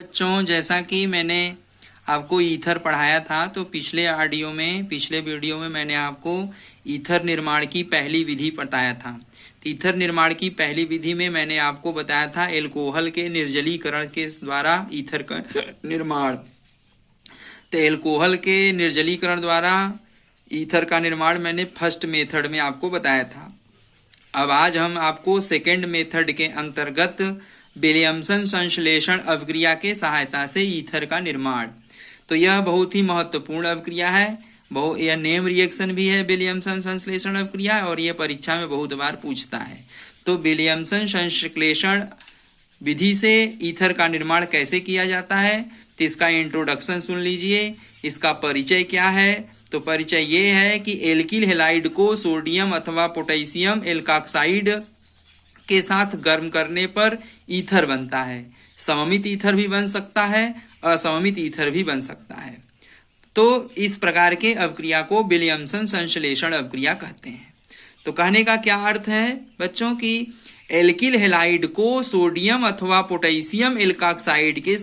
बच्चों, जैसा कि मैंने आपको ईथर पढ़ाया था तो पिछले वीडियो में मैंने आपको ईथर निर्माण की पहली विधि बताया था। ईथर निर्माण की पहली विधि में मैंने आपको बताया था एल्कोहल के निर्जलीकरण के द्वारा ईथर का निर्माण। तो एल्कोहल के निर्जलीकरण द्वारा ईथर का निर्माण मैंने फर्स्ट मेथड में आपको बताया था। अब आज हम आपको सेकेंड मेथड के अंतर्गत विलियमसन संश्लेषण अवक्रिया के सहायता से ईथर का निर्माण। तो यह बहुत ही महत्वपूर्ण अवक्रिया है। यह नेम रिएक्शन भी है विलियमसन संश्लेषण अवक्रिया, और यह परीक्षा में बहुत बार पूछता है। तो विलियमसन संश्लेषण विधि से ईथर का निर्माण कैसे किया जाता है, तो इसका इंट्रोडक्शन सुन लीजिए। इसका परिचय क्या है? तो परिचय ये है कि एल्किल हैलाइड को सोडियम अथवा पोटेशियम एल्काक्साइड के साथ गर्म करने पर ईथर बनता है। सममित ईथर भी बन सकता है, असममित ईथर भी बन सकता है। तो इस प्रकार के अवक्रिया को विलियमसन संश्लेषण अवक्रिया कहते हैं। तो कहने का क्या अर्थ है बच्चों की एल्किल हैलाइड को सोडियम अथवा पोटेशियम एल्काक्साइड के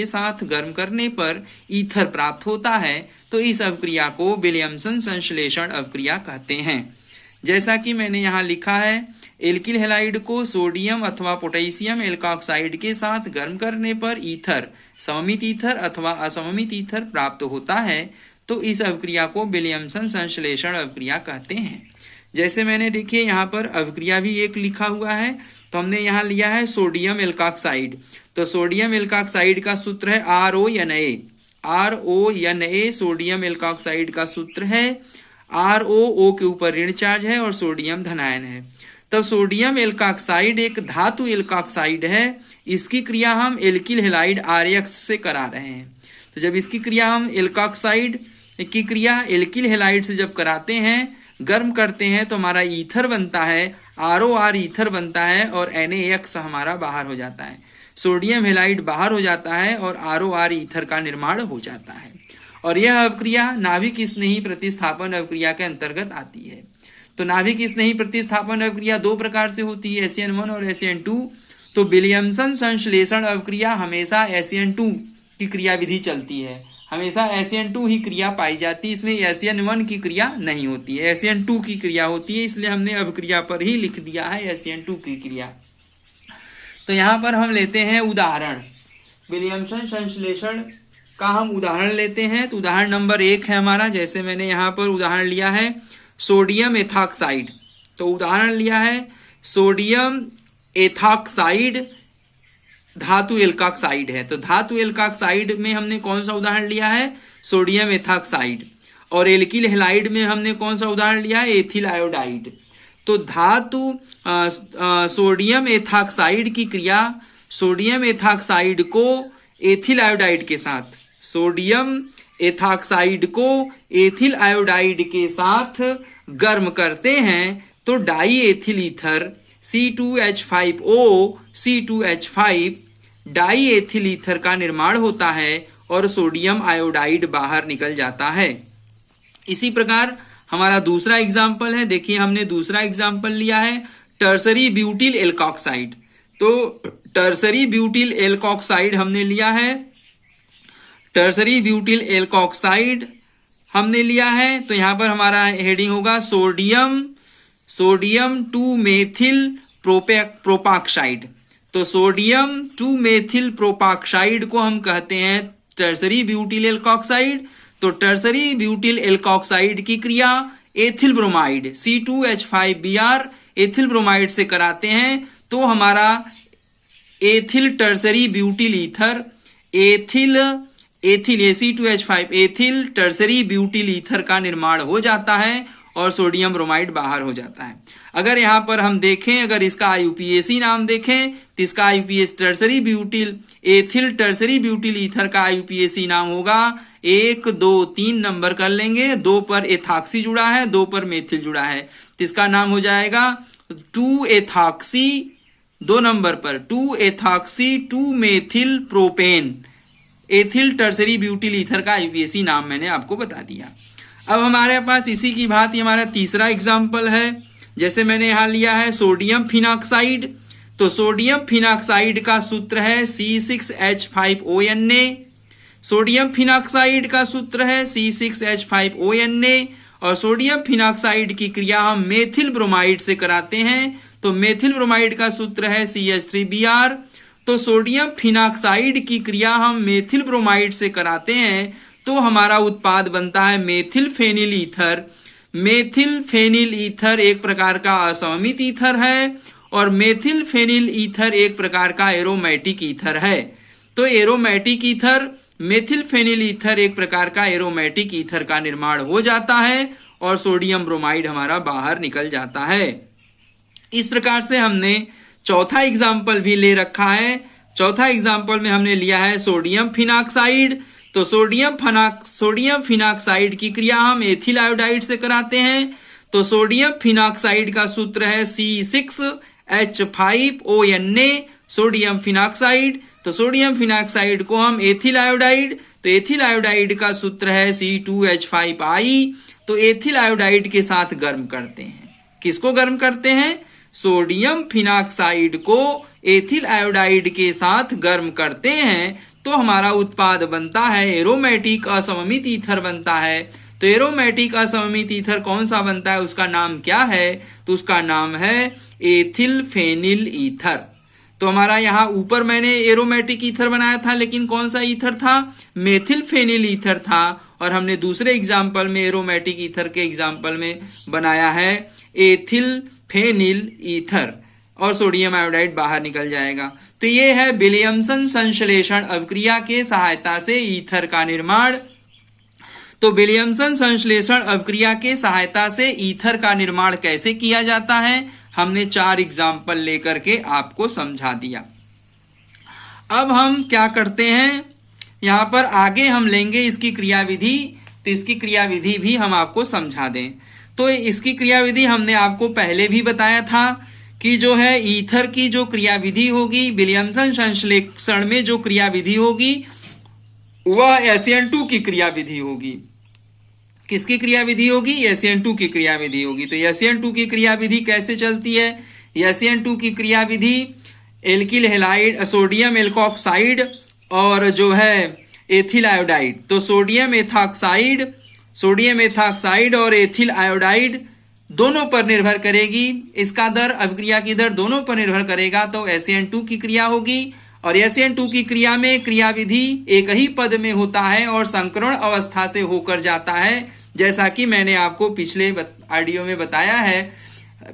साथ गर्म करने पर ईथर प्राप्त होता है। तो इस अवक्रिया को विलियमसन संश्लेषण अवक्रिया कहते हैं। जैसा कि मैंने यहाँ लिखा है, एल्किल हैलाइड को सोडियम अथवा पोटेशियम एल्काक्साइड के साथ गर्म करने पर ईथर, सममित ईथर अथवा असममित ईथर प्राप्त होता है। तो इस अवक्रिया को विलियमसन संश्लेषण अवक्रिया कहते हैं। जैसे मैंने देखिए यहाँ पर अवक्रिया भी एक लिखा हुआ है, तो हमने यहाँ लिया है सोडियम एल्काक्साइड। तो सोडियम एल्काक्साइड का सूत्र है RONA। RONA सोडियम एल्काक्साइड का सूत्र है। RO के ऊपर ऋण चार्ज है और सोडियम धनायन है। तो सोडियम एल्काक्साइड एक धातु एल्काक्साइड है। इसकी क्रिया हम एल्किल हैलाइड RX से करा रहे हैं। तो जब इसकी क्रिया हम एल्किल हैलाइड से जब कराते हैं, गर्म करते हैं, तो हमारा ईथर बनता है, ROR ईथर बनता है और NaX हमारा बाहर हो जाता है। सोडियम हैलाइड बाहर हो जाता है और ROR ईथर का निर्माण हो जाता है। और यह अवक्रिया नाभिक स्नेही प्रतिस्थापन अवक्रिया के अंतर्गत आती है। तो नाभिक स्नेही प्रतिस्थापन अवक्रिया दो प्रकार से होती है, SN1 और SN2। तो विलियमसन संश्लेषण अवक्रिया हमेशा SN2 की क्रिया विधि चलती है, हमेशा SN2 ही क्रिया पाई जाती है। इसमें SN1 की क्रिया नहीं होती है, SN2 की क्रिया होती है। इसलिए हमने अवक्रिया पर ही लिख दिया है SN2 की क्रिया। तो यहाँ पर हम लेते हैं उदाहरण, विलियमसन संश्लेषण का हम उदाहरण लेते हैं। तो उदाहरण नंबर 1 है हमारा। जैसे मैंने यहाँ पर उदाहरण लिया है सोडियम एथॉक्साइड। तो उदाहरण लिया है सोडियम एथॉक्साइड धातु एल्काक्साइड है। तो धातु एल्काक्साइड में हमने कौन सा उदाहरण लिया है? Sodium ethoxide. और एल्किल हैलाइड में हमने कौन सा उदाहरण लिया है? Ethyl iodide. तो धातु सोडियम एथॉक्साइड की क्रिया सोडियम एथॉक्साइड को एथिल आयोडाइड के साथ, सोडियम एथॉक्साइड को एथिल आयोडाइड के साथ गर्म करते हैं तो die ethyl ether C2H5O C2H5 die ethyl ether का निर्माण होता है और सोडियम आयोडाइड बाहर निकल जाता है। इसी प्रकार हमारा दूसरा एग्जाम्पल है। देखिए हमने दूसरा एग्जाम्पल लिया है टर्सरी ब्यूटिल एल्कोक्साइड। तो टर्सरी ब्यूटिल एल्कोक्साइड हमने लिया है, टर्सरी ब्यूटिल एल्कोक्साइड हमने लिया है। तो यहां पर हमारा हेडिंग होगा सोडियम 2 मेथिल प्रोपाक्साइड। तो सोडियम 2 मेथिल प्रोपाक्साइड को हम कहते हैं टर्सरी ब्यूटिल एल्कोक्साइड। तो टर्सरी ब्यूटिल एल्कोक्साइड की क्रिया ethyl bromide C2H5Br ethyl bromide से कराते हैं, तो हमारा ethyl tertiary butyl ether ethyl C2H5 ethyl tertiary butyl ether का निर्माण हो जाता है और सोडियम ब्रोमाइड बाहर हो जाता है। अगर यहाँ पर हम देखें, अगर इसका IUPAC नाम देखें तो इसका IUPAC tertiary butyl ethyl tertiary butyl ether का IUPAC नाम होगा 1, 2, 3 नंबर कर लेंगे। 2 पर एथॉक्सी जुड़ा है, 2 पर मेथिल जुड़ा है, तो इसका नाम हो जाएगा 2 एथॉक्सी। 2 नंबर पर 2 ethoxy 2 methyl propane ethyl tertiary butyl ether का IUPAC नाम मैंने आपको बता दिया। अब हमारे पास इसी की भांति हमारा तीसरा एग्जाम्पल है जैसे मैंने यहाँ लिया है सोडियम फिनॉक्साइड, तो सोडियम फिनॉक्साइड का सूत्र है C6H5ONA। सोडियम फिनॉक्साइड का सूत्र है C6H5ONA और सोडियम फिनॉक्साइड की क्रिया हम मेथिल ब्रोमाइड से कराते हैं, तो मेथिल ब्रोमाइड का सूत्र है CH3Br। तो सोडियम फिनॉक्साइड की क्रिया हम मेथिल ब्रोमाइड से कराते हैं तो हमारा उत्पाद बनता है methyl phenyl ether. Methyl phenyl ether एक प्रकार का असममित ईथर है और मेथिल फेनिल ईथर एक प्रकार का एरोमेटिक ईथर है। तो aromatic ether, methyl phenyl ether एक प्रकार का एरोमेटिक ईथर का निर्माण हो जाता है और सोडियम ब्रोमाइड हमारा बाहर निकल जाता है। इस प्रकार से हमने चौथा एग्जाम्पल भी ले रखा है। चौथा एग्जाम्पल में हमने लिया है सोडियम फिनॉक्साइड। तो सोडियम फिनॉक्साइड की क्रिया हम एथिल आयोडाइड से कराते हैं, तो सोडियम फिनॉक्साइड का सूत्र है C6H5ONA सोडियम फिनॉक्साइड। तो सोडियम फिनॉक्साइड को हम एथिल आयोडाइड, तो एथिल आयोडाइड का सूत्र है C2H5I। तो एथिल आयोडाइड के साथ गर्म करते हैं। किसको गर्म करते हैं? सोडियम फिनॉक्साइड को एथिल आयोडाइड के साथ गर्म करते हैं तो हमारा उत्पाद बनता है एरोमेटिक असममित ईथर बनता है। तो एरोमेटिक असममित ईथर कौन सा बनता है, उसका नाम क्या है? तो उसका नाम है एथिल फेनिल ईथर। तो हमारा यहाँ ऊपर मैंने एरोमेटिक ईथर बनाया था, लेकिन कौन सा ईथर था? मेथिल फेनिल ईथर था। और हमने दूसरे एग्जाम्पल में एरोमेटिक ईथर के एग्जाम्पल में बनाया है एथिल फेनिल ईथर और सोडियम आयोडाइड बाहर निकल जाएगा। तो ये है विलियमसन संश्लेषण अवक्रिया के सहायता से ईथर का निर्माण। तो विलियमसन संश्लेषण अवक्रिया के सहायता से ईथर का निर्माण कैसे किया जाता है, हमने 4 एग्जाम्पल लेकर के आपको समझा दिया। अब हम क्या करते हैं, यहाँ पर आगे हम लेंगे इसकी क्रियाविधि। तो इसकी क्रियाविधि भी हम आपको समझा दें। तो इसकी क्रियाविधि हमने आपको पहले भी बताया था कि जो है ईथर की जो क्रियाविधि होगी, विलियमसन संश्लेषण में जो क्रियाविधि होगी वह SN2 की क्रियाविधि होगी। किसकी क्रियाविधि होगी? SN2 की क्रियाविधि होगी। तो SN2 की क्रियाविधि कैसे चलती है? SN2 की क्रियाविधि एल्किल हैलाइड, सोडियम एल्कोक्साइड और जो है एथिल आयोडाइड। तो सोडियम एथॉक्साइड और एथिल आयोडाइड दोनों पर निर्भर करेगी। इसका दर, अभिक्रिया की दर दोनों पर निर्भर करेगा। तो SN2 की क्रिया होगी और SN2 की क्रिया में क्रियाविधि एक ही पद में होता है और संकरण अवस्था से होकर जाता है। जैसा कि मैंने आपको पिछले ऑडियो में बताया है,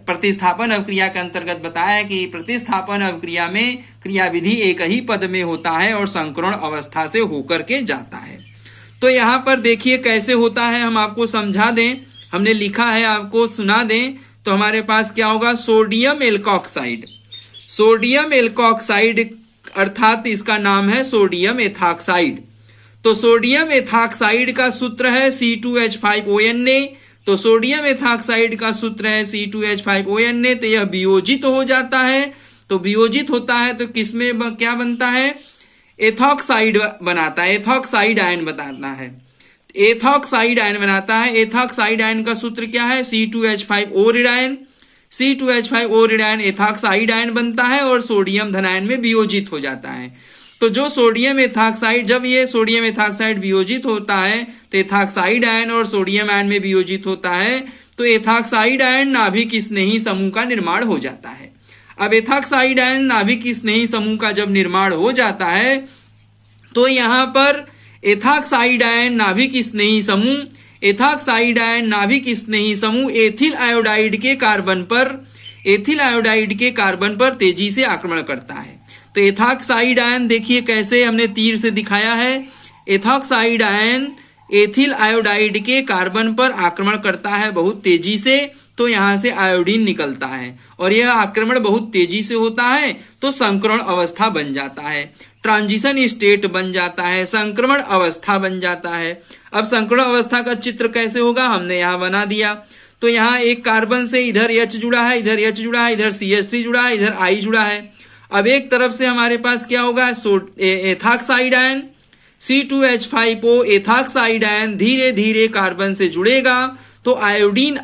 प्रतिस्थापन अभिक्रिया के अंतर्गत बताया है कि प्रतिस्थापन अभिक्रिया में क्रियाविधि एक ही पद में होता है और संकरण अवस्था से होकर के जाता है। तो यहाँ पर देखिए कैसे होता है, हम आपको समझा दें। हमने लिखा है, आपको सुना दें। तो हमारे पास क्या होगा? सोडियम एल्कोक्साइड अर्थात इसका नाम है सोडियम एथॉक्साइड। तो सोडियम एथॉक्साइड का सूत्र है C2H5ONA। तो सोडियम एथॉक्साइड का सूत्र है C2H5ONA। तो यह वियोजित हो जाता है। तो वियोजित होता है तो किसमें क्या बनता है? एथॉक्साइड बनाता है, एथॉक्साइड आयन बताता है, एथॉक्साइड आयन बनाता है। एथॉक्साइड आयन का सूत्र क्या है? C2H5O ऋणायन। C2H5O ऋणायन एथॉक्साइड आयन बनता है और सोडियम धनायन में वियोजित हो जाता है। तो जो सोडियम एथॉक्साइड, जब ये सोडियम एथॉक्साइड वियोजित होता है तो एथॉक्साइड आयन और सोडियम आयन में वियोजित होता है तो एथॉक्साइड आयन नाभिक स्नेही समूह का निर्माण हो जाता है। अब एथॉक्साइड आयन नाभिक स्नेही समूह का जब निर्माण हो जाता है तो यहाँ पर एथॉक्साइड आयन नाभिक स्नेही समूह एथिल आयोडाइड के कार्बन पर तेजी से आक्रमण करता है। तो एथॉक्साइड आयन देखिए कैसे हमने तीर से दिखाया है। एथॉक्साइड आयन एथिल आयोडाइड के कार्बन पर आक्रमण करता है बहुत तेजी से। तो यहाँ से आयोडीन निकलता है और यह आक्रमण बहुत तेजी से होता है तो संकरण अवस्था बन जाता है, ट्रांजिशन स्टेट बन जाता है, संक्रमण अवस्था बन जाता है। अब संक्रमण अवस्था का चित्र कैसे होगा, हमने यहाँ बना दिया। तो यहाँ एक कार्बन से इधर H जुड़ा है, इधर H जुड़ा है, इधर CH3 जुड़ा है, इधर I जुड़ा है। अब एक तरफ से हमारे पास क्या होगा? Ethoxide ion C2H5O ethoxide ion धीरे धीरे कार्बन से जुड़ेगा तो आयोडीन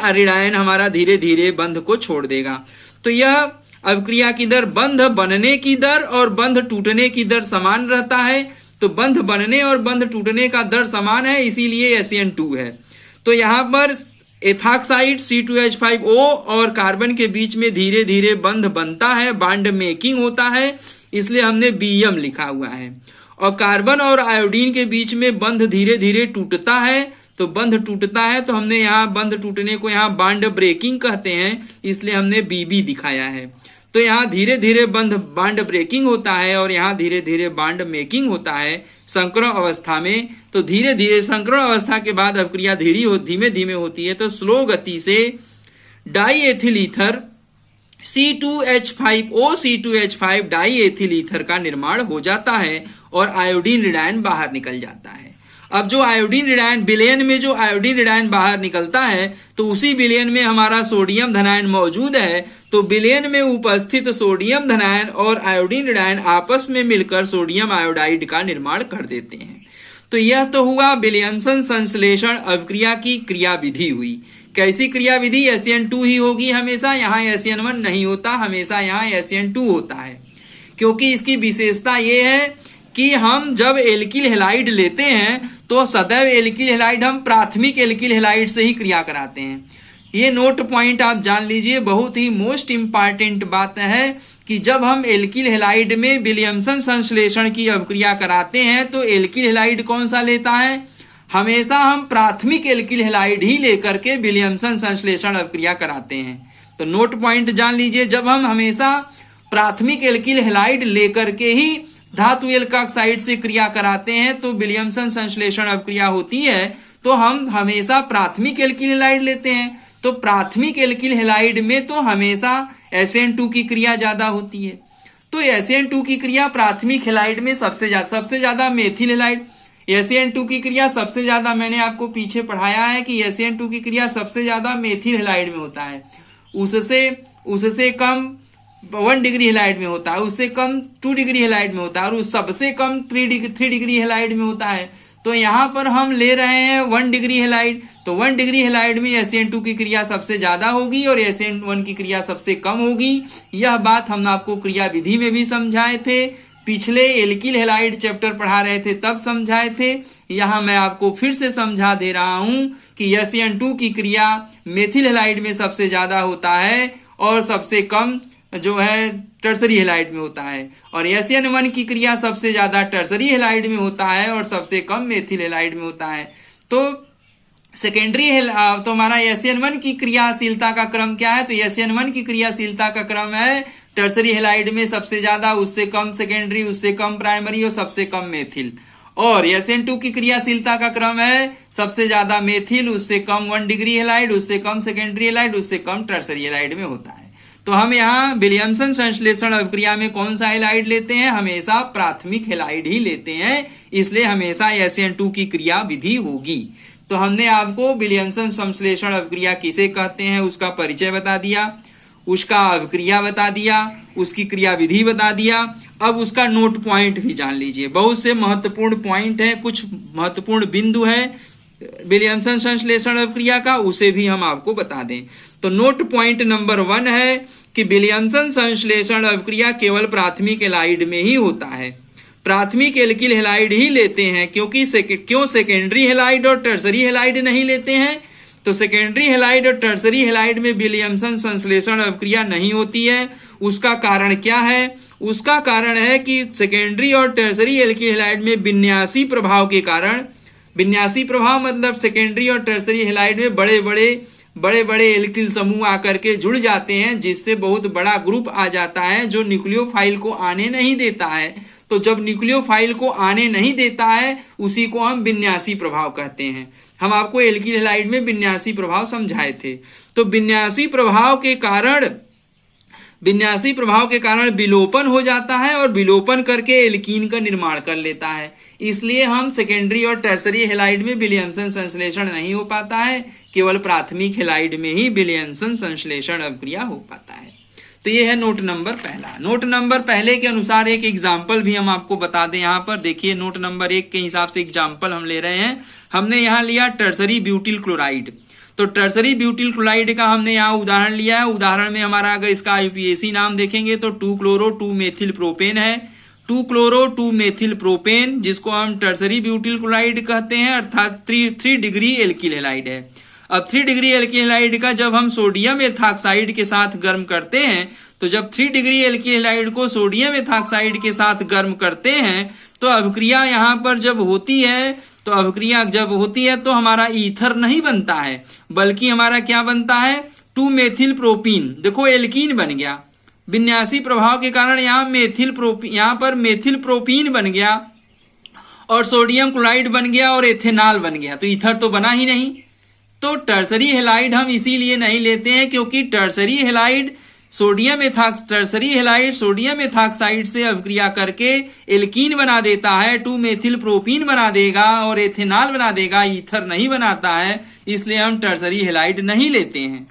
एरिडाइन हमारा धीरे धीरे बंध को छोड़ देगा। तो यह अवक्रिया की दर, बंध बनने की दर और बंध टूटने की दर समान रहता है। तो बंध बनने और बंध टूटने का दर समान है, इसीलिए SN2 है। तो यहाँ पर एथॉक्साइड C2H5O और कार्बन के बीच में धीरे धीरे बंध बनता है, बॉन्ड मेकिंग होता है, इसलिए हमने BM लिखा हुआ है। और कार्बन और आयोडीन के बीच में बंध धीरे धीरे टूटता है, तो बंध टूटता है तो हमने यहाँ बंध टूटने को यहाँ बॉन्ड ब्रेकिंग कहते हैं, इसलिए हमने BB दिखाया है। तो यहाँ धीरे धीरे बॉन्ड ब्रेकिंग होता है और यहाँ धीरे धीरे बॉन्ड मेकिंग होता है संकरण अवस्था में। तो धीरे धीरे संकरण अवस्था के बाद अवक्रिया धीमे धीमे होती है, तो स्लो गति से diethyl ether C2H5O C2H5 diethyl ether का निर्माण हो जाता है और आयोडीन रिडायन बाहर निकल जाता है। अब जो आयोडीन रिडायन विलयन में जो आयोडीन रिडायन बाहर निकलता है, तो उसी विलयन में हमारा सोडियम धनायन मौजूद है। तो विलयन में उपस्थित सोडियम धनायन और आयोडीन रिडायन आपस में मिलकर सोडियम आयोडाइड का निर्माण कर देते हैं। तो यह तो हुआ विलियमसन संश्लेषण अवक्रिया की क्रिया विधि हुई। कैसी क्रिया विधि? SN2 ही होगी हमेशा, यहाँ SN1 नहीं होता, हमेशा यहाँ SN2 होता है। क्योंकि इसकी विशेषता ये है कि हम जब एल्किल हैलाइड लेते हैं तो सदैव एल्किल हैलाइड हम प्राथमिक एल्किल हैलाइड से ही क्रिया कराते हैं। ये नोट पॉइंट आप जान लीजिए, बहुत ही मोस्ट इंपॉर्टेंट बात है कि जब हम एल्किल हैलाइड में विलियमसन संश्लेषण की अवक्रिया कराते हैं तो एल्किल हैलाइड कौन सा लेता है? हमेशा हम प्राथमिक एल्किल हैलाइड ही लेकर के विलियमसन संश्लेषण अवक्रिया कराते हैं। तो नोट पॉइंट जान लीजिए, जब हम हमेशा प्राथमिक एल्किल हैलाइड लेकर के ही धातु एल्काक्साइड से क्रिया कराते हैं तो विलियमसन संश्लेषण अवक्रिया होती है, तो हम हमेशा प्राथमिक एल्किल हैलाइड लेते हैं। तो प्राथमिक एल्किल हैलाइड में तो हमेशा SN2 की क्रिया ज्यादा होती है। तो SN2 की क्रिया प्राथमिक हैलाइड में सबसे ज्यादा मेथिल हैलाइड, SN2 की क्रिया सबसे ज्यादा, मैंने आपको पीछे पढ़ाया है कि SN2 की क्रिया सबसे ज्यादा मेथिल हैलाइड में होता है। उससे कम 1 डिग्री हैलाइड में होता है, उससे कम 2 डिग्री हैलाइड में होता है और उस सबसे कम 3 डिग्री हैलाइड में होता है। तो यहाँ पर हम ले रहे हैं 1 डिग्री हैलाइड, तो 1 डिग्री हैलाइड में SN2 की क्रिया सबसे ज्यादा होगी और SN1 की क्रिया सबसे कम होगी। यह बात हम आपको क्रिया विधि में भी समझाए थे, पिछले एल्किल हैलाइड चैप्टर पढ़ा रहे थे तब समझाए थे। यहाँ मैं आपको फिर से समझा दे रहा हूँ कि SN2 की क्रिया मेथिल हैलाइड में सबसे ज्यादा होता है और सबसे कम जो है टर्सरी हैलाइड में होता है, और SN1 की क्रिया सबसे ज्यादा टर्सरी हैलाइड में होता है और सबसे कम मेथिल हैलाइड में होता है। तो सेकेंडरी तो हमारा SN1 की क्रियाशीलता का क्रम क्या है? तो SN1 की क्रियाशीलता का क्रम है टर्सरी हैलाइड में सबसे ज्यादा, उससे कम सेकेंडरी, उससे कम प्राइमरी और सबसे कम मेथिल। और SN2 की क्रियाशीलता का क्रम है सबसे ज्यादा मेथिल, उससे कम 1 डिग्री हैलाइड, उससे कम सेकेंडरी हैलाइड, उससे कम टर्सरी हैलाइड में होता है। तो हम यहाँ विलियमसन संश्लेषण अवक्रिया में कौन सा हैलाइड लेते हैं? हमेशा प्राथमिक हैलाइड ही लेते हैं, इसलिए हमेशा SN2 की क्रिया विधि होगी। तो हमने आपको विलियमसन संश्लेषण अवक्रिया किसे कहते हैं उसका परिचय बता दिया, उसका अवक्रिया बता दिया, उसकी क्रिया विधि बता दिया। अब उसका नोट पॉइंट भी जान लीजिए, बहुत से महत्वपूर्ण पॉइंट है, कुछ महत्वपूर्ण बिंदु है विलियमसन संश्लेषण अवक्रिया का, उसे भी हम आपको बता दें। तो नोट पॉइंट नंबर 1 है कि विलियमसन संश्लेषण अवक्रिया केवल प्राथमिक हैलाइड में ही होता है, प्राथमिक एल्किल हैलाइड ही लेते हैं। क्योंकि क्यों सेकेंडरी हैलाइड और टर्सरी हैलाइड नहीं लेते हैं? तो सेकेंडरी हैलाइड और टर्सरी हैलाइड में विलियमसन संश्लेषण अवक्रिया नहीं होती है। उसका कारण क्या है? उसका कारण है कि सेकेंडरी और टर्सरी एल्किल हैलाइड में विन्यासी प्रभाव के कारण, विन्यासी प्रभाव मतलब सेकेंडरी और टर्सरी हैलाइड में बड़े बड़े एल्किल समूह आकर के जुड़ जाते हैं, जिससे बहुत बड़ा ग्रुप आ जाता है जो न्यूक्लियोफाइल को आने नहीं देता है। तो जब न्यूक्लियोफाइल को आने नहीं देता है उसी को हम विन्यासी प्रभाव कहते हैं। हम आपको एल्किल हैलाइड में विन्यासी प्रभाव समझाए थे। तो विन्यासी प्रभाव के कारण विलोपन हो जाता है और विलोपन करके एल्कीन का निर्माण कर लेता है। इसलिए हम सेकेंडरी और टर्सरी हैलाइड में विलियमसन संश्लेषण नहीं हो पाता है, केवल प्राथमिक हैलाइड में ही विलियमसन संश्लेषण अवक्रिया हो पाता है। तो ये है नोट नंबर पहला। नोट नंबर पहले के अनुसार एक एग्जाम्पल भी हम आपको बता दें। यहाँ पर देखिए नोट नंबर 1 के हिसाब से एग्जाम्पल हम ले रहे हैं। हमने यहाँ लिया टर्सरी ब्यूटिल क्लोराइड। तो टर्सरी ब्यूटिल क्लोराइड का हमने यहाँ उदाहरण लिया है। उदाहरण में हमारा अगर इसका IUPAC नाम देखेंगे तो 2-chloro-2-methyl प्रोपेन है। 2-chloro-2-methyl प्रोपेन जिसको हम टर्सरी ब्यूटिल क्लोराइड कहते हैं, अर्थात 3 डिग्री एल्किल हैलाइड है। अब 3 डिग्री एल्किल हैलाइड का जब हम सोडियम एथॉक्साइड के साथ गर्म करते हैं, तो जब 3 डिग्री एल्किल हैलाइड को सोडियम एथॉक्साइड के साथ गर्म करते हैं तो अभिक्रिया यहाँ पर जब होती है, तो अभिक्रिया जब होती है तो हमारा ईथर नहीं बनता है, बल्कि हमारा क्या बनता है, 2-मेथिल प्रोपीन। देखो एल्कीन बन गया, विन्यासी प्रभाव के कारण यहाँ पर मेथिल प्रोपीन बन गया और सोडियम क्लोराइड बन गया और एथेनॉल बन गया, तो ईथर तो बना ही नहीं। तो टर्सरी हैलाइड हम इसीलिए नहीं लेते हैं क्योंकि टर्सरी हैलाइड सोडियम एथॉक्साइड से अभिक्रिया करके एल्कीन बना देता है, 2-मेथिल प्रोपीन बना देगा और एथेनॉल बना देगा, ईथर नहीं बनाता है, इसलिए हम टर्सरी हैलाइड नहीं लेते हैं।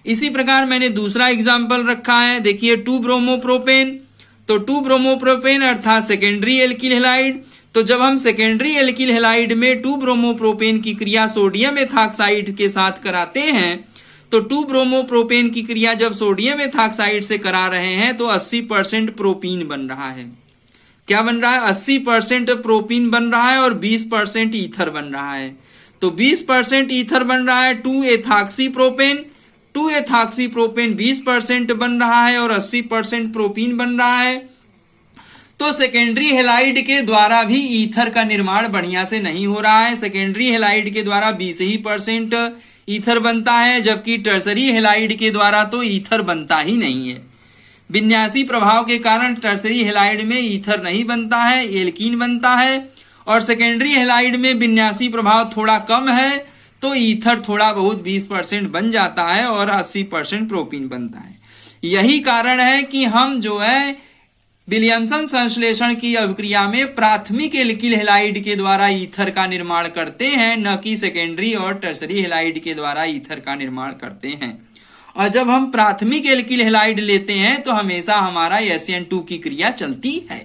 इसी प्रकार मैंने दूसरा एग्जाम्पल रखा है, देखिए 2-ब्रोमोप्रोपेन। तो 2-ब्रोमोप्रोपेन अर्थात सेकेंडरी एल्किल हैलाइड। तो जब हम सेकेंडरी एल्किल हैलाइड में 2-ब्रोमोप्रोपेन की क्रिया सोडियम एथॉक्साइड के साथ कराते हैं, तो 2-ब्रोमोप्रोपेन की क्रिया जब सोडियम एथॉक्साइड से करा रहे हैं तो 80% प्रोपीन बन रहा है। क्या बन रहा है, 80% प्रोपीन बन रहा है और 20% ईथर बन रहा है। तो 20% ईथर बन रहा है 2-एथॉक्सीप्रोपेन, 2-एथॉक्सीप्रोपेन 20% बन रहा है और 80% प्रोपीन बन रहा है। तो सेकेंडरी हैलाइड के द्वारा भी ईथर का निर्माण बढ़िया से नहीं हो रहा है। सेकेंडरी हैलाइड के द्वारा 20% ईथर बनता है, जबकि टर्सरी हैलाइड के द्वारा तो ईथर बनता ही नहीं है। विन्यासी प्रभाव के कारण टर्सरी हैलाइड में ईथर नहीं बनता है, एल्कीन बनता है, और सेकेंडरी हैलाइड में विन्यासी प्रभाव थोड़ा कम है तो ईथर थोड़ा बहुत 20% बन जाता है और 80% प्रोपीन बनता है। यही कारण है कि हम जो है विलियमसन संश्लेषण की अभिक्रिया में प्राथमिक एल्किल हैलाइड के द्वारा ईथर का निर्माण करते हैं, न कि सेकेंडरी और टर्सरी हैलाइड के द्वारा ईथर का निर्माण करते हैं। और जब हम प्राथमिक एल्किल हैलाइड लेते हैं तो हमेशा हमारा SN2 की क्रिया चलती है।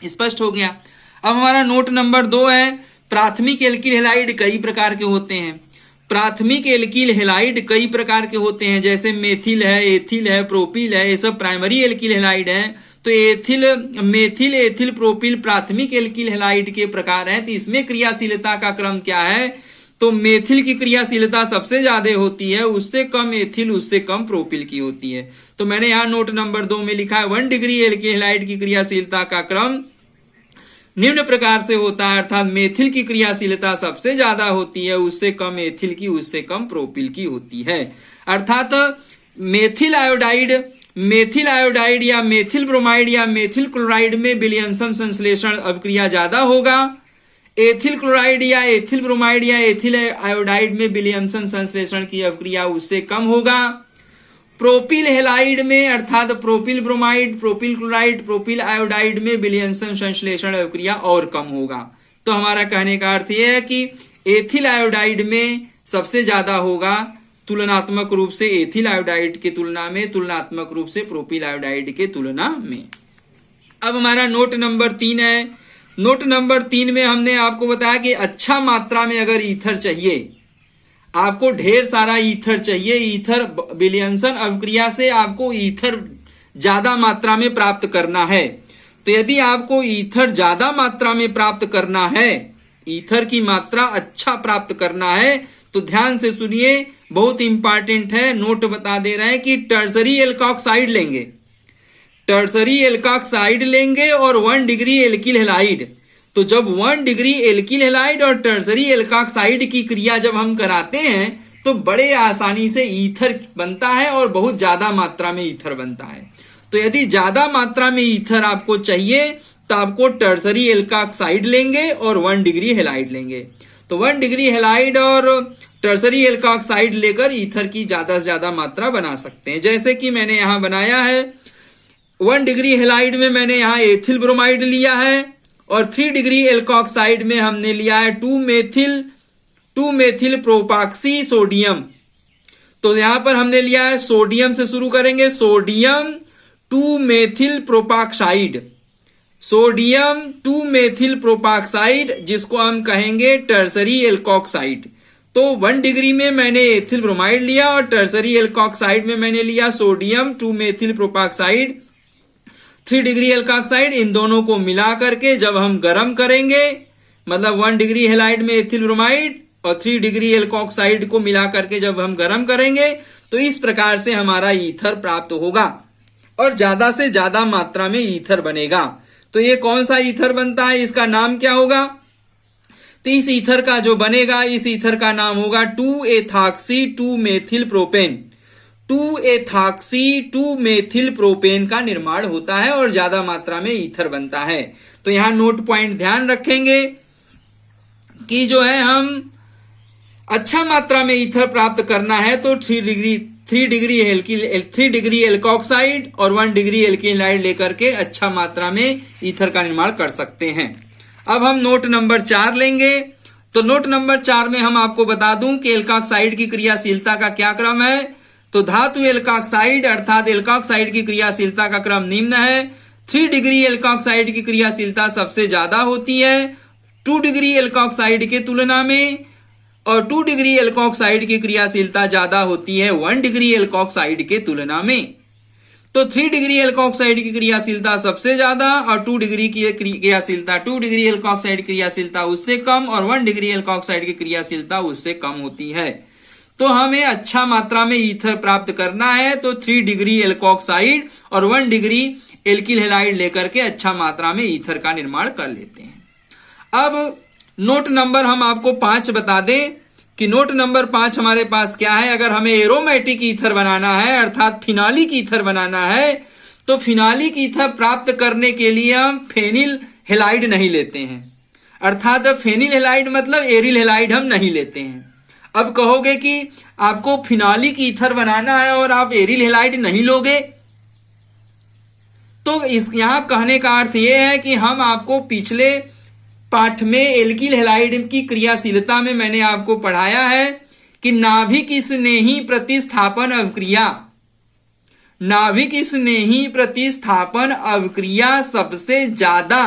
स्पष्ट हो गया। अब हमारा नोट नंबर 2 है, प्राथमिक एल्किल हैलाइड कई प्रकार के होते हैं। प्राथमिक एल्किल हैलाइड कई प्रकार के होते हैं, जैसे मेथिल है, एथिल है, प्रोपिल है, ये सब प्राइमरी एल्किल हैलाइड है। तो मेथिल, एथिल, प्रोपिल प्राथमिक एल्किल हैलाइड के प्रकार हैं। तो इसमें क्रियाशीलता का क्रम क्या है, तो मेथिल की क्रियाशीलता सबसे ज्यादा होती है, उससे कम एथिल, उससे कम प्रोपिल की होती है। तो मैंने यहाँ नोट नंबर 2 में लिखा है 1 डिग्री एल्किल हैलाइड की क्रियाशीलता का क्रम निम्न प्रकार से होता है, अर्थात मेथिल की क्रियाशीलता सबसे ज्यादा होती है, उससे कम एथिल की, उससे कम प्रोपिल की होती है। अर्थात मेथिल आयोडाइड या मेथिल ब्रोमाइड या मेथिल क्लोराइड में विलियमसन संश्लेषण अभिक्रिया ज्यादा होगा। एथिल क्लोराइड या एथिल ब्रोमाइड या एथिल आयोडाइड में विलियमसन संश्लेषण की अभिक्रिया उससे कम होगा। प्रोपिल हैलाइड में अर्थात propyl bromide, propyl chloride, propyl iodide में विलियमसन संश्लेषण अभिक्रिया और कम होगा। तो हमारा कहने का अर्थ यह है कि एथिल आयोडाइड में सबसे ज्यादा होगा, तुलनात्मक रूप से एथिल आयोडाइड के तुलना में, तुलनात्मक रूप से प्रोपिल आयोडाइड के तुलना में। अब हमारा नोट नंबर 3 है। नोट नंबर 3 में हमने आपको बताया कि अच्छा मात्रा में अगर ईथर चाहिए, आपको ढेर सारा ईथर चाहिए, ईथर विलियमसन अभिक्रिया से आपको ईथर ज्यादा मात्रा में प्राप्त करना है। तो यदि आपको ईथर ज्यादा मात्रा में प्राप्त करना है, ईथर की मात्रा अच्छा प्राप्त करना है, तो ध्यान से सुनिए, बहुत इंपॉर्टेंट है, नोट बता दे रहे हैं कि टर्सरी एल्कोक्साइड लेंगे, टर्सरी एल्कोक्साइड लेंगे और 1 डिग्री एल्किल हैलाइड। तो जब 1 डिग्री एल्किल हैलाइड और टर्सरी एल्कोक्साइड की क्रिया जब हम कराते हैं तो बड़े आसानी से ईथर बनता है और बहुत ज्यादा मात्रा में ईथर बनता है। तो यदि ज्यादा मात्रा में ईथर आपको चाहिए तो आपको टर्सरी एल्कोक्साइड लेंगे और 1 डिग्री हैलाइड लेंगे। तो 1 डिग्री हैलाइड और टर्सरी एल्कोक्साइड लेकर ईथर की ज्यादा से ज्यादा मात्रा बना सकते हैं। जैसे कि मैंने यहां बनाया है, 1 डिग्री हैलाइड में मैंने यहां एथिल ब्रोमाइड लिया है और 3 डिग्री एल्कोक्साइड में हमने लिया है 2 मेथिल प्रोपाक्सी सोडियम। तो यहां पर हमने लिया है, सोडियम से शुरू करेंगे, सोडियम 2 मेथिल प्रोपाक्साइड, सोडियम 2 मेथिल प्रोपाक्साइड, जिसको हम कहेंगे टर्सरी एल्कोक्साइड। तो 1 डिग्री में मैंने एथिल ब्रोमाइड लिया और टर्सरी एल्कोक्साइड में मैंने लिया सोडियम 2 मेथिल प्रोपाक्साइड 3 डिग्री एल्कोक्साइड। इन दोनों को मिला करके जब हम गर्म करेंगे, मतलब 1 डिग्री हैलाइड में एथिल ब्रोमाइड और 3 डिग्री एल्कोक्साइड को मिला करके जब हम गर्म करेंगे तो इस प्रकार से हमारा ईथर प्राप्त होगा और ज्यादा से ज्यादा मात्रा में ईथर बनेगा। तो ये कौन सा ईथर बनता है, इसका नाम क्या होगा? तो इस ईथर का जो बनेगा, इस ईथर का नाम होगा 2-एथॉक्सी 2-मेथिल प्रोपेन। 2-एथॉक्सी 2-मेथिल प्रोपेन का निर्माण होता है और ज्यादा मात्रा में ईथर बनता है। तो यहां नोट पॉइंट ध्यान रखेंगे कि जो है हम अच्छा मात्रा में ईथर प्राप्त करना है तो 3 डिग्री एल्कोक्साइड और 1 डिग्री एल्कीन हैलाइड लेकर के अच्छा मात्रा में ईथर का निर्माण कर सकते हैं। अब हम नोट नंबर 4 लेंगे। तो नोट नंबर 4 में हम आपको बता दूं कि एल्कोक्साइड की क्रियाशीलता का क्या क्रम है। तो धातु एल्कोक्साइड अर्थात एल्कोक्साइड की क्रियाशीलता का क्रम निम्न है। 3 डिग्री एल्कोक्साइड की क्रियाशीलता सबसे ज्यादा होती है 2 डिग्री एल्कोक्साइड के तुलना में, और 2 डिग्री एल्कोक्साइड की क्रियाशीलता ज्यादा होती है 1 डिग्री एल्कोक्साइड के तुलना में। तो 3 डिग्री एल्कोक्साइड की क्रियाशीलता सबसे ज्यादा और 2 डिग्री की क्रियाशीलता 2 डिग्री एल्कोक्साइड क्रियाशीलता उससे कम और 1 डिग्री एल्कोक्साइड की क्रियाशीलता उससे कम होती है। तो हमें अच्छा मात्रा में ईथर प्राप्त करना है तो 3 डिग्री एल्कोक्साइड और 1 डिग्री एल्किल हैलाइड लेकर के अच्छा मात्रा में ईथर का निर्माण कर लेते हैं। अब नोट नंबर हम आपको 5 बता दें कि नोट नंबर 5 हमारे पास क्या है। अगर हमें एरोमेटिक ईथर बनाना है अर्थात फिनालिक ईथर बनाना है तो फिनालिक ईथर प्राप्त करने के लिए हम फेनिल हैलाइड नहीं लेते हैं, अर्थात फेनिल हैलाइड मतलब एरिल हैलाइड हम नहीं लेते हैं। अब कहोगे कि आपको फिनालिक ईथर बनाना है और आप एरिल हैलाइड नहीं लोगे, तो इस यहां कहने का अर्थ यह है कि हम आपको पिछले पाठ में एल्किल हैलाइड की क्रियाशीलता में मैंने आपको पढ़ाया है कि नाभिक स्नेही प्रतिस्थापन अवक्रिया, नाभिक स्नेही प्रतिस्थापन अवक्रिया सबसे ज्यादा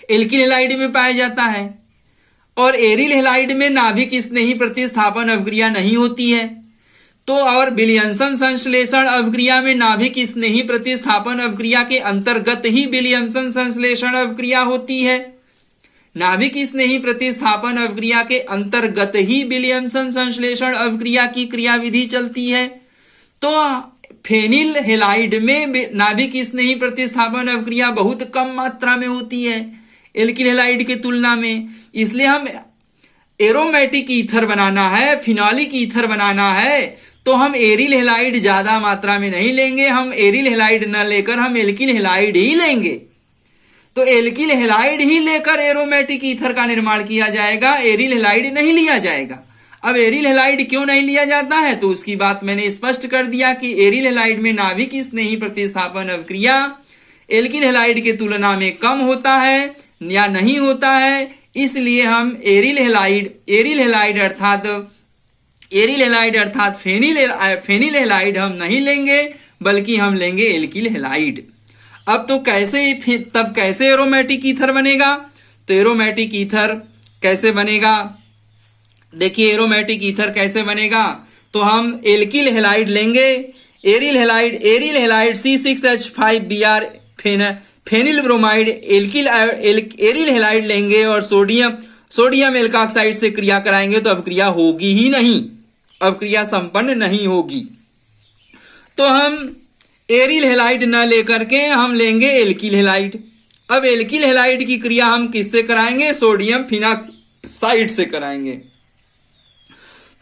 एल्किल हैलाइड में पाया जाता है और एरिल हैलाइड में नाभिक स्नेही प्रतिस्थापन अवक्रिया नहीं होती है। तो और विलियमसन संश्लेषण अवक्रिया में नाभिक स्नेही प्रतिस्थापन अवक्रिया के अंतर्गत ही विलियमसन संश्लेषण अवक्रिया होती है। नाभिक स्नेही प्रतिस्थापन अवक्रिया के अंतर्गत ही विलियमसन संश्लेषण अवक्रिया की क्रियाविधि चलती है। तो फेनिल हैलाइड में नाभिक स्नेही प्रतिस्थापन अवक्रिया बहुत कम मात्रा में होती है एल्किल हैलाइड की तुलना में। इसलिए हम एरोमेटिक ईथर बनाना है, फिनालिक ईथर बनाना है तो हम एरिल हैलाइड ज्यादा मात्रा में नहीं लेंगे, हम एरिल हैलाइड न लेकर हम एल्किल हैलाइड ही लेंगे। तो एल्किल हैलाइड ही लेकर एरोमेटिक ईथर का निर्माण किया जाएगा, एरिल हैलाइड नहीं लिया जाएगा। अब एरिल हैलाइड क्यों नहीं लिया जाता है तो उसकी बात मैंने स्पष्ट कर दिया कि एरिल हैलाइड में नाभिक स्नेही प्रतिस्थापन अवक्रिया एल्किल हैलाइड के तुलना में कम होता है या नहीं होता है, इसलिए हम एरिल हैलाइड अर्थात फेनिल हैलाइड हम नहीं लेंगे बल्कि हम लेंगे एल्किल हैलाइड। अब तो कैसे एरोमेटिक ईथर बनेगा? तो एरोमेटिक ईथर कैसे बनेगा, देखिए एरोमेटिक ईथर कैसे बनेगा। तो हम एल्किल हैलाइड लेंगे, aryl halide C6H5Br phenyl bromide aryl halide लेंगे और सोडियम एल्कोक्साइड से क्रिया कराएंगे तो अवक्रिया होगी ही नहीं, अवक्रिया संपन्न नहीं होगी। तो हम एरिल हैलाइड न लेकर के हम लेंगे एल्किल हैलाइड। अब एल्किल हैलाइड की क्रिया हम किससे कराएंगे? सोडियम फिनॉक्साइड से कराएंगे।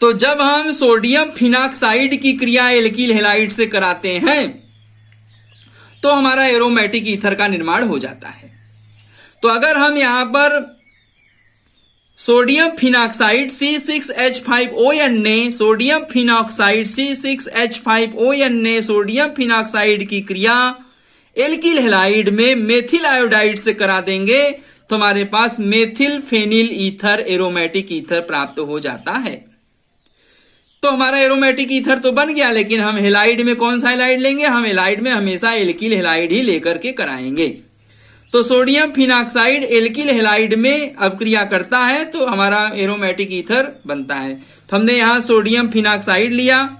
तो जब हम सोडियम फिनॉक्साइड की क्रिया एल्किल हैलाइड से कराते हैं तो हमारा एरोमेटिक ईथर का निर्माण हो जाता है। तो अगर हम यहां पर सोडियम फिनॉक्साइड C6H5ON ने सोडियम फिनॉक्साइड की क्रिया एल्किल हैलाइड में मेथिल आयोडाइड से करा देंगे तो हमारे पास methyl phenyl ether aromatic ether प्राप्त हो जाता है। तो हमारा एरोमेटिक ईथर तो बन गया, लेकिन हम हैलाइड में कौन सा हैलाइड लेंगे? हम हैलाइड में हमेशा एल्किल हैलाइड ही लेकर के कराएंगे। तो सोडियम फिनॉक्साइड एल्किल हैलाइड में अवक्रिया करता है तो हमारा एरोमेटिक ईथर बनता है। तो हमने यहाँ सोडियम फिनॉक्साइड लिया,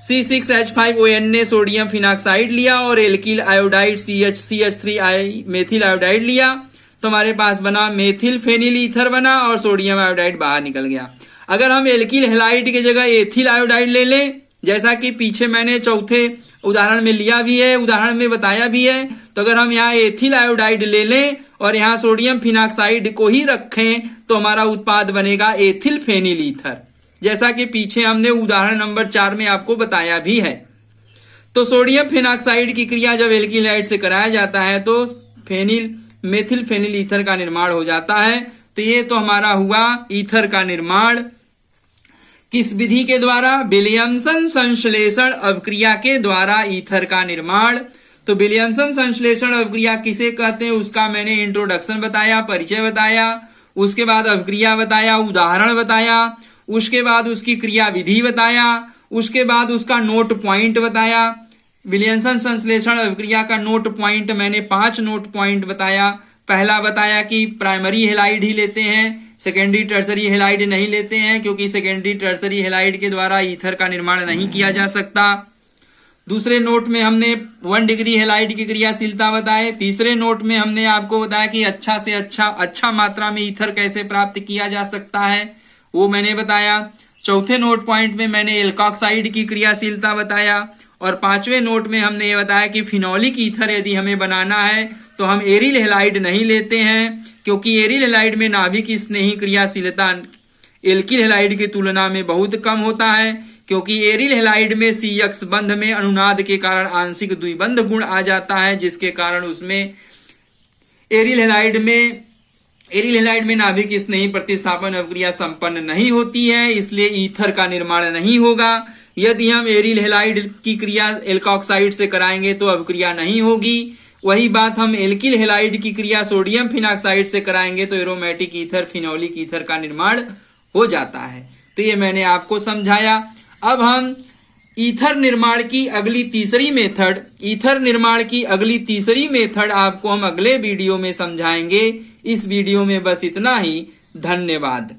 C6H5ON ने सोडियम फिनॉक्साइड लिया और alkyl iodide CH3 methyl iodide लिया, तो हमारे पास बना मेथिल फेनिल ईथर बना और सोडियम आयोडाइड बाहर निकल गया। अगर हम एल्किल हैलाइड की जगह एथिल आयोडाइड ले लें, जैसा कि पीछे मैंने चौथे उदाहरण में लिया भी है, उदाहरण में बताया भी है, तो अगर हम यहाँ एथिल आयोडाइड ले लें और यहाँ सोडियम फिनॉक्साइड को ही रखें तो हमारा उत्पाद बनेगा एथिल फेनिल ईथर, जैसा कि पीछे हमने उदाहरण नंबर 4 में आपको बताया भी है। तो सोडियम फिनॉक्साइड की क्रिया जब एल्किल हैलाइड से कराया जाता है तो मेथिल फेनिल ईथर का निर्माण हो जाता है। तो ये तो हमारा हुआ ईथर का निर्माण किस विधि के द्वारा? विलियमसन संश्लेषण अवक्रिया के द्वारा ईथर का निर्माण। तो विलियमसन संश्लेषण अवक्रिया किसे कहते हैं उसका मैंने इंट्रोडक्शन बताया, परिचय बताया, उसके बाद अवक्रिया बताया, उदाहरण बताया, उसके बाद उसकी क्रिया विधि बताया, उसके बाद उसका नोट पॉइंट बताया। विलियमसन संश्लेषण अवक्रिया का नोट पॉइंट मैंने 5 नोट पॉइंट बताया। पहला बताया कि प्राइमरी हैलाइड ही लेते हैं, सेकेंडरी टर्सरी हैलाइड नहीं लेते हैं, क्योंकि सेकेंडरी टर्सरी हैलाइड के द्वारा ईथर का निर्माण नहीं किया जा सकता। दूसरे नोट में हमने 1 डिग्री हैलाइड की क्रियाशीलता बताए। तीसरे नोट में हमने आपको बताया कि अच्छा से अच्छा मात्रा में ईथर कैसे प्राप्त किया जा सकता है, वो मैंने बताया। चौथे नोट पॉइंट में मैंने एल्कोक्साइड की क्रियाशीलता बताया और 5वें नोट में हमने ये बताया कि फिनोलिक ईथर यदि हमें बनाना है तो हम एरिल हैलाइड नहीं लेते हैं, क्योंकि एरिल हैलाइड में नाभिक स्नेही क्रियाशीलता एल्किल हैलाइड की तुलना में बहुत कम होता है, क्योंकि एरिल हैलाइड में CX बंध में अनुनाद के कारण आंशिक द्विबंध गुण आ जाता है, जिसके कारण उसमें एरिल हैलाइड में नाभिक स्नेही प्रतिस्थापन अवक्रिया संपन्न नहीं होती है, इसलिए ईथर का निर्माण नहीं होगा। यदि हम एरिल हैलाइड की क्रिया एल्कोक्साइड से कराएंगे तो अवक्रिया नहीं होगी। वही बात हम एल्किल हैलाइड की क्रिया सोडियम फिनॉक्साइड से कराएंगे तो एरोमेटिक ईथर फिनोलिक ईथर का निर्माण हो जाता है। तो ये मैंने आपको समझाया। अब हम ईथर निर्माण की अगली तीसरी मेथड आपको हम अगले वीडियो में समझाएंगे। इस वीडियो में बस इतना ही। धन्यवाद।